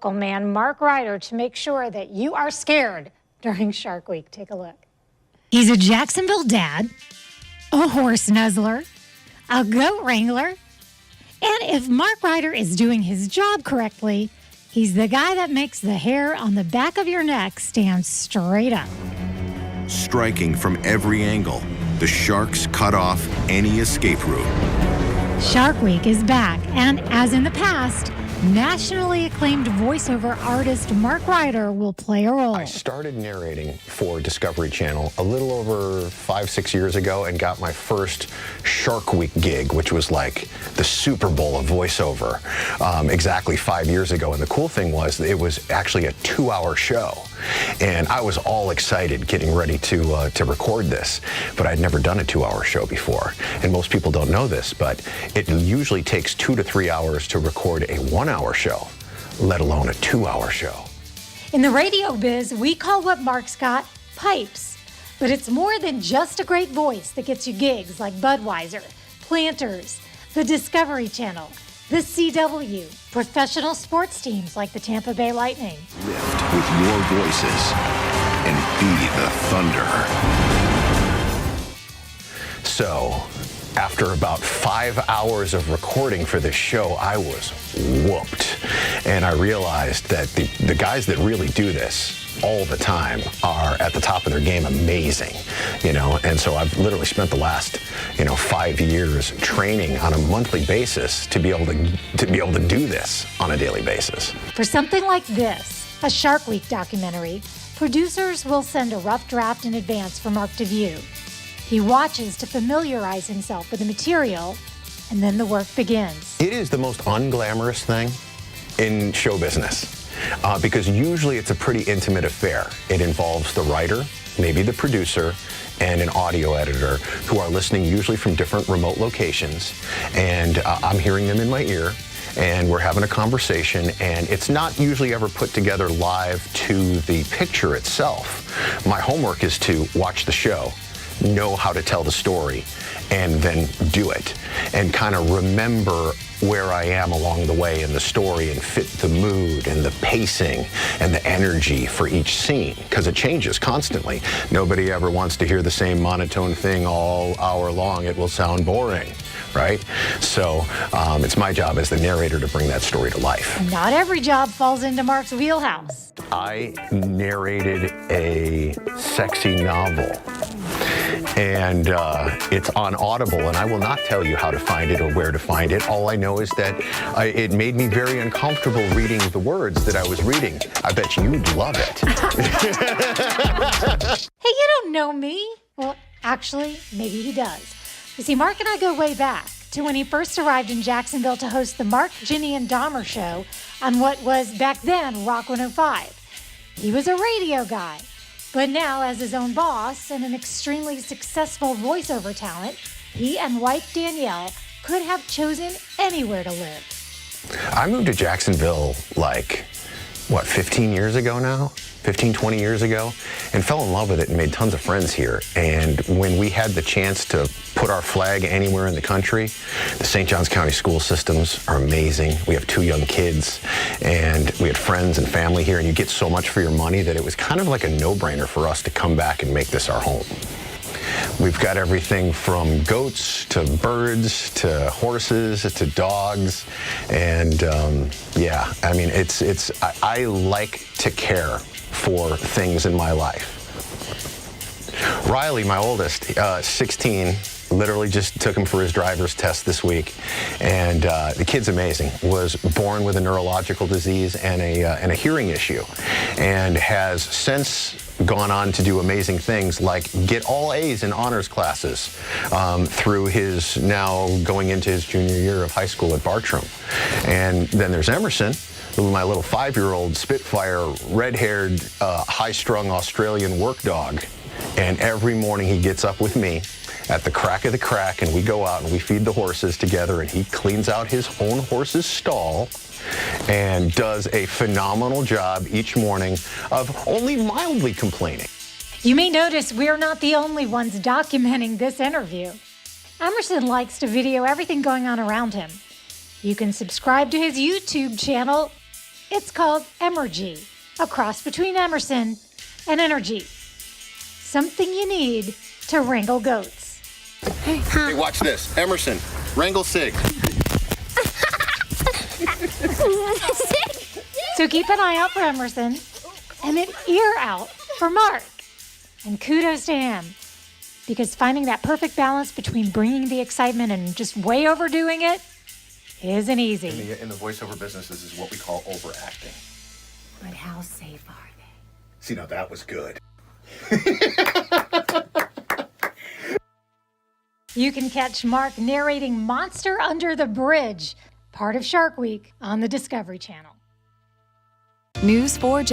local man, Mark Ryder, to make sure that you are scared during Shark Week. Take a look. He's a Jacksonville dad, a horse nuzzler, a goat wrangler, and if Mark Ryder is doing his job correctly, he's the guy that makes the hair on the back of your neck stand straight up. Striking from every angle, the Sharks cut off any escape route. Shark Week is back, and as in the past, nationally acclaimed voiceover artist Mark Ryder will play a role. I started narrating for Discovery Channel a little over 5-6 years ago and got my first Shark Week gig, which was like the Super Bowl of voiceover, exactly 5 years ago. And the cool thing was it was actually a 2-hour show. And I was all excited getting ready to record this, but I'd never done a 2-hour show before. And most people don't know this, but it usually takes 2 to 3 hours to record a 1-hour show, let alone a 2-hour show. In the radio biz, we call what Mark's got pipes. But it's more than just a great voice that gets you gigs like Budweiser, Planters, the Discovery Channel, the CW, professional sports teams like the Tampa Bay Lightning. Lift with your voices and be the thunder. So, after about 5 hours of recording for this show, I was whooped. And I realized that the guys that really do this all the time are at the top of their game, amazing, and so I've literally spent the last 5 years training on a monthly basis to be able to do this on a daily basis. For something like this, a Shark Week documentary, producers will send a rough draft in advance for Mark to view. He watches to familiarize himself with the material, and then the work begins. It is the most unglamorous thing in show business. Because usually it's a pretty intimate affair. It involves the writer, maybe the producer, and an audio editor who are listening usually from different remote locations. And I'm hearing them in my ear, and we're having a conversation, and it's not usually ever put together live to the picture itself. My homework is to watch the show, know how to tell the story, and then do it, and kind of remember where I am along the way in the story and fit the mood and the pacing and the energy for each scene, because it changes constantly. Nobody ever wants to hear the same monotone thing all hour long. It will sound boring, right? So it's my job as the narrator to bring that story to life. Not every job falls into Mark's wheelhouse. I narrated a sexy novel. And it's on Audible, and I will not tell you how to find it or where to find it. All I know is that it made me very uncomfortable reading the words that I was reading. I bet you'd love it. Hey, you don't know me. Well, actually, maybe he does. You see, Mark and I go way back to when he first arrived in Jacksonville to host the Mark, Ginny, and Dahmer show on what was back then Rock 105. He was a radio guy. But now, as his own boss and an extremely successful voiceover talent, he and wife Danielle could have chosen anywhere to live. I moved to Jacksonville 15 years ago now? 15, 20 years ago, and fell in love with it and made tons of friends here. And when we had the chance to put our flag anywhere in the country, the St. Johns County school systems are amazing. We have 2 young kids, and we had friends and family here, and you get so much for your money that it was kind of like a no-brainer for us to come back and make this our home. We've got everything from goats to birds to horses to dogs, and I like to care for things in my life. Riley, my oldest, 16, literally just took him for his driver's test this week, and the kid's amazing. Was born with a neurological disease and a hearing issue, and has since gone on to do amazing things like get all A's in honors classes through his now going into his junior year of high school at Bartram. And then there's Emerson, my little 5-year-old Spitfire, red-haired, high-strung Australian work dog. And every morning he gets up with me at the crack of the crack, and we go out and we feed the horses together, and he cleans out his own horse's stall and does a phenomenal job each morning of only mildly complaining. You may notice we're not the only ones documenting this interview. Emerson likes to video everything going on around him. You can subscribe to his YouTube channel It's called Emergy, a cross between Emerson and energy. Something you need to wrangle goats. Hey, watch this. Emerson, wrangle Sig. So keep an eye out for Emerson and an ear out for Mark. And kudos to him, because finding that perfect balance between bringing the excitement and just way overdoing it isn't easy. In the voiceover business, this is what we call overacting. But how safe are they? See, now that was good. You can catch Mark narrating Monster Under the Bridge, part of Shark Week, on the Discovery Channel. News 4